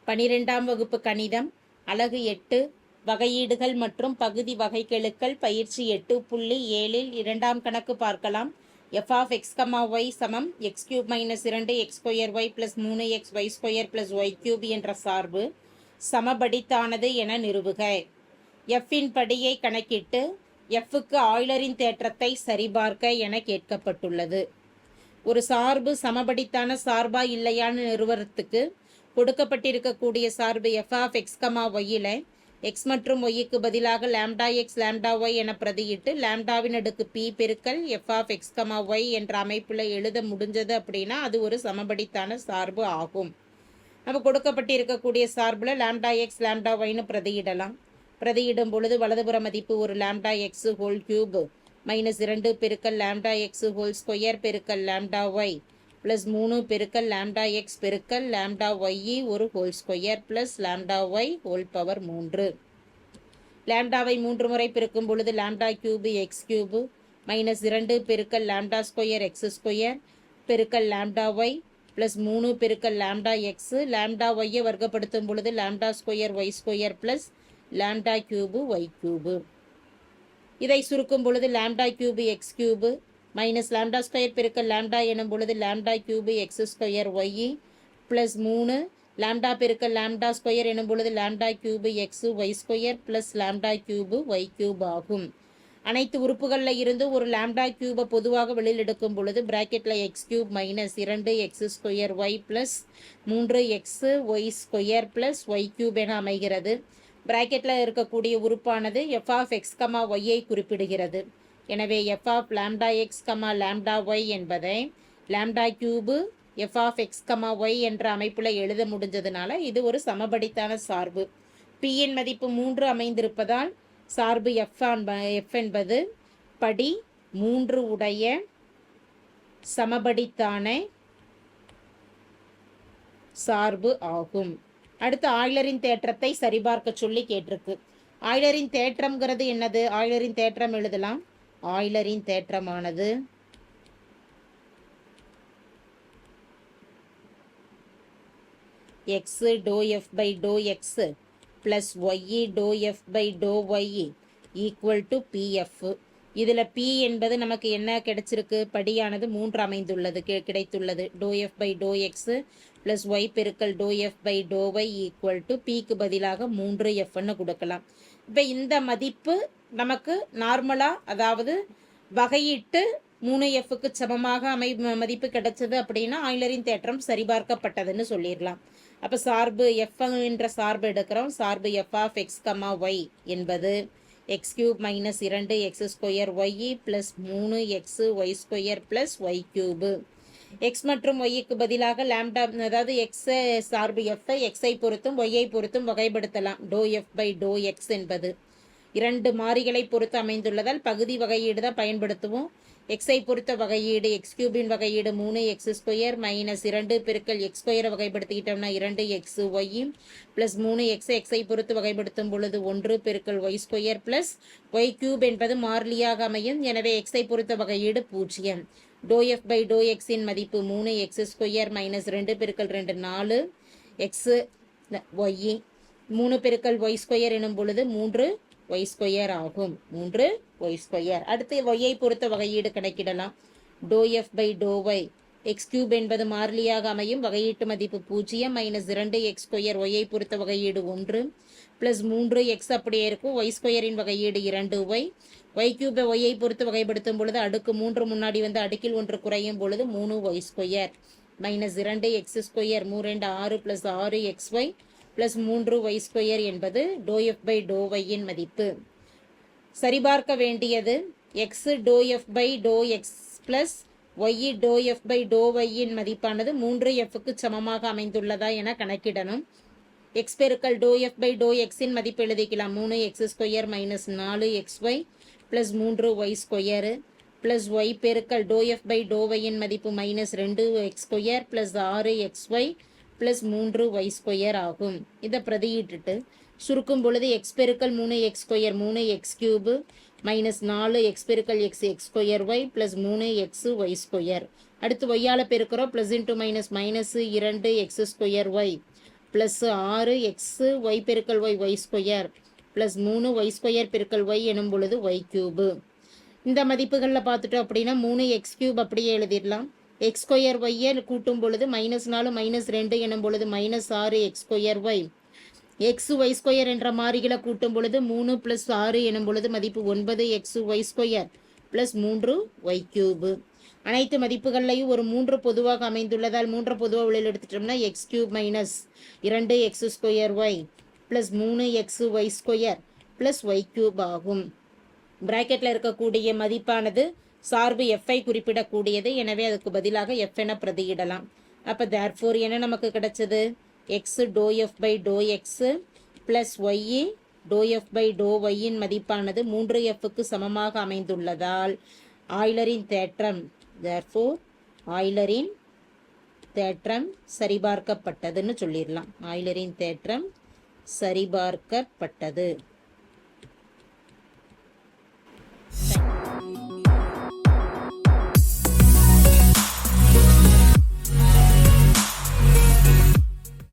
12ஆம் வகுப்பு கணிதம் அலகு 8 வகையீடுகள் மற்றும் பகுதி வகைக்கெழுக்கள் பயிற்சி 8.7 இரண்டாம் கணக்கு பார்க்கலாம். f(x, y) சமம் x³ - 2 x²y + 3xy² + y³ என்ற சார்பு சமபடித்தானது என நிறுவுக. f-இன் படியை கணக்கிட்டு f-க்கு ஆய்லரின் தேற்றத்தை சரிபார்க்க என கேட்கப்பட்டுள்ளது. ஒரு சார்பு சமபடித்தான சார்பா இல்லையான்னு நிறுவறதுக்கு கொடுக்கப்பட்டிருக்கக்கூடிய சார்பு f(x, y)ல x மற்றும் yக்கு பதிலாக λx, λy என பிரதியிட்டு லாம்டாவின் அடுக்கு p பெருக்கல் f(x, y) என்ற அமைப்பில் எழுத முடிஞ்சது அப்படின்னா அது ஒரு சமபடித்தான சார்பு ஆகும். நம்ம கொடுக்கப்பட்டிருக்கக்கூடிய சார்பில் λx, λyன்னு பிரதியிடலாம். பிரதியிடும் பொழுது வலதுபுற மதிப்பு ஒரு λx³ -2 பெருக்கல் λx² பெருக்கல் λy + 3 பெருக்கல் λx பெருக்கல் λy ஒரு ஹோல்² + λy⁴. லாம்டாவை 3 முறை பெருக்கும் பொழுது λ³ x³ -2 பெருக்கல் λ² x² பெருக்கல் λy + 3 பெருக்கல் λx λy வர்க்கப்படுத்தும் பொழுது λ² y² + λ³ y³. இதை சுருக்கும் பொழுது λ³ x³ -λ² பெருக்கல் λ எனும் பொழுது λ³ x² y + 3 λ பெருக்கல் λ² எனும் பொழுது λ³ x y² + λ³ y³ ஆகும். அனைத்து உறுப்புகளில் இருந்து ஒரு λ³ பொதுவாக வெளியில் எடுக்கும் பொழுது பிராக்கெட்டில் x³ -2 x² y + 3xy² + y³ என அமைகிறது. பிராக்கெட்டில் இருக்கக்கூடிய உறுப்பானது f(x, y)ஐ குறிப்பிடுகிறது. எனவே f(λx, λy) என்பதை λ³ f(x, y) என்ற அமைப்பில் எழுத முடிஞ்சதுனால இது ஒரு சமபடித்தான சார்பு. p-இன் மதிப்பு 3 அமைந்திருப்பதால் சார்பு f என்பது படி 3 உடைய சமபடித்தான சார்பு ஆகும். அடுத்து ஆய்லரின் தேற்றத்தை சரிபார்க்க சொல்லி கேட்டிருக்கு. ஆய்லரின் தேற்றம்ங்கிறது என்னது? ஆய்லரின் தேற்றம் எழுதலாம். ஆய்லரின் தேற்றமானது x ∂f/∂x + y ∂f/∂y = pf. இதில் p என்பது நமக்கு என்ன கிடைச்சிருக்கு? படியானது 3 அமைந்துள்ளது கிடைத்துள்ளது. ∂f/∂x + y பெருக்கல் ∂f/∂y = pக்கு பதிலாக 3fன்னு கொடுக்கலாம். இப்போ இந்த மதிப்பு நமக்கு நார்மலாக, அதாவது வகையிட்டு 3fக்கு சமமாக மதிப்பு கிடைச்சது அப்படின்னா ஆய்லரின் தேற்றம் சரிபார்க்கப்பட்டதுன்னு சொல்லிடலாம். அப்போ சார்பு f என்ற சார்பு எடுக்கிறோம். சார்பு f(x, y) என்பது x³ -2 x² y + 3xy² + y³. x மற்றும் yக்கு பதிலாக லாம்டா, அதாவது x சார்பு f x-ஐ பொறுத்தும் y-ஐ பொறுத்தும் வகைப்படுத்தலாம். ∂f/∂x என்பது 2 மாறிகளை பொறுத்து அமைந்துள்ளதால் பகுதி வகையீடு தான் பயன்படுத்துவோம். x-ஐ பொறுத்த வகையீடு x³ வகையீடு 3x² -2 பெருக்கல் x² வகைப்படுத்திக்கிட்டோம்னா 2xy + 3x x-ஐ பொறுத்து வகைப்படுத்தும் பொழுது 1 பெருக்கல் y² + y³ என்பது மாறிலியாக அமையும். எனவே x-ஐ பொறுத்த வகையீடு 0. ∂f/∂x-இன் மதிப்பு 3x² -2 பெருக்கல் 2 4 x y 3 பெருக்கல் y² எனும் பொழுது 3y² ஆகும். 3y². அடுத்து y-ஐ பொறுத்த வகையீடு கணக்கிடலாம். ∂f/∂y x³ என்பது மாறிலியாக அமையும். வகையீட்டு மதிப்பு 0 -2x² y-ஐ பொறுத்த வகையீடு 1 + 3x அப்படியே இருக்கும். y²-இன் வகையீடு 2y. y³ y-ஐ பொறுத்து வகைப்படுத்தும் பொழுது அடுக்கு 3 முன்னாடி வந்து அடுக்கில் 1 குறையும் பொழுது 3y² -2x², 3 6 + 6xy + 3y² என்பது ∂f/∂y-இன் மதிப்பு. சரிபார்க்க வேண்டியது x ∂f/∂x + y ∂f/∂y-இன் மதிப்பானது 3fக்கு சமமாக அமைந்துள்ளதா என கணக்கிடணும். x பெருக்கல் ∂f/∂x-இன் மதிப்பு எழுதிக்கலாம். 3x² - 4xy + 3y² + y பெருக்கல் ∂f/∂y-இன் மதிப்பு -2x² + 6xy + 3y² ஆகும். இதை பிரதியிட்டுட்டு சுருக்கும் பொழுது x பெருக்கல் 3x² 3x³ -4x பெருக்கல் x x²y + 3xy². அடுத்து y-ஆல் பெருக்கிறோம். +(-) -2x²y ப்ளஸ் 6 ஒய் பெருக்கல் ஒய் ஸ்கொயர் ப்ளஸ் 3 பெருக்கல் ஒய் எனும் பொழுது ஒய் கியூபு. இந்த மதிப்புகளில் பார்த்துட்டோம் அப்படின்னா 3x³ அப்படியே எழுதிடலாம். எக்ஸ் ஸ்கொயர் ஒய்யை கூட்டும் பொழுது -4 -2 எனும் பொழுது -6x² ஒய். ஒய் ஸ்கொயர் என்ற மாறிகளை கூட்டும் பொழுது 3 + 6 எனும் பொழுது மதிப்பு 9xy² ப்ளஸ் 3y³. அனைத்து மதிப்புகளையும் ஒரு 3 பொதுவாக அமைந்துள்ளதால் 3 பொதுவாக உள்ள எடுத்துட்டோம்னா x³ - 2x² plus 3xy² plus y³ ஆகும். பிராக்கெட்டில் இருக்கக்கூடிய மதிப்பானது சார்பு எஃப்ஐ குறிப்பிடக்கூடியது. எனவே அதுக்கு பதிலாக எஃப் என பிரதியிடலாம். அப்போ தேர்ஃபோர் என்ன நமக்கு கிடைச்சது? எக்ஸ் ∂f/∂x ப்ளஸ் ஒய் ∂f/∂yன் மதிப்பானது 3fக்கு சமமாக அமைந்துள்ளதால் ஆய்லரின் தேற்றம் தேர்ஃபோர் ஆய்லரின் தேற்றம் சரிபார்க்கப்பட்டதுன்னு சொல்லிடலாம். ஆய்லரின் தேற்றம் சரிபார்க்கப்பட்டது.